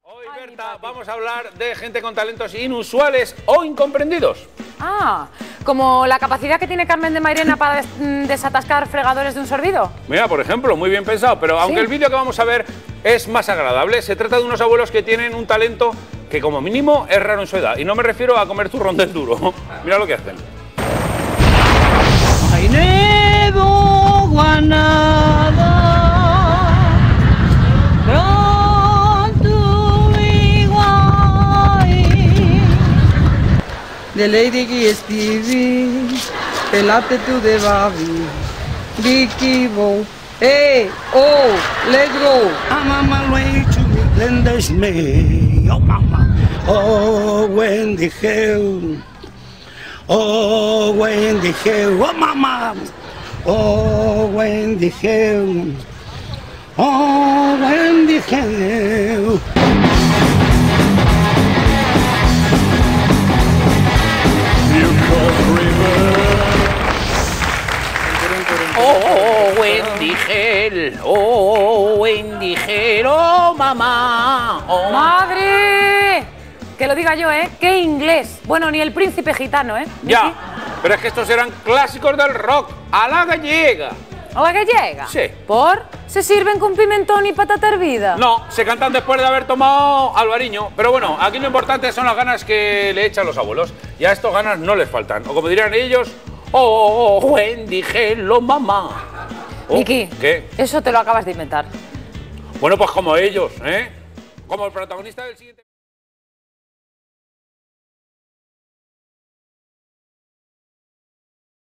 Hoy, Berta, vamos a hablar de gente con talentos inusuales o incomprendidos. Ah, como la capacidad que tiene Carmen de Mairena para desatascar fregadores de un sorbido. Mira, por ejemplo, muy bien pensado, pero aunque el vídeo que vamos a ver es más agradable, se trata de unos abuelos que tienen un talento que como mínimo es raro en su edad. Y no me refiero a comer turrón del duro. Mira lo que hacen. Ay, nevo, guanada, pronto igual. De Lady G. Stevie, pelate tú de Babi, Vicky Bo, oh, let's go. I'm on my way to Midlanders May, oh mama, oh Wendy Hill, oh Wendy Hill, oh mama, oh Wendy Hill, oh Wendy Hill. Oh, Wendy Gel, oh, Wendy Gel, oh, mamá, oh. ¡Madre! Que lo diga yo, ¿eh? ¡Qué inglés! Bueno, ni el príncipe gitano, ¿eh? Ya, pero es que estos eran clásicos del rock, a la gallega. ¿A la gallega? Sí. ¿Por? ¿Se sirven con pimentón y patata hervida? No, se cantan después de haber tomado albariño. Pero bueno, aquí lo importante son las ganas que le echan los abuelos. Y a estos ganas no les faltan. O como dirían ellos, oh, Wendy, hello, mamá. Oh, Miki, ¿qué? eso te lo acabas de inventar. Bueno, pues como ellos, ¿eh? Como el protagonista del siguiente...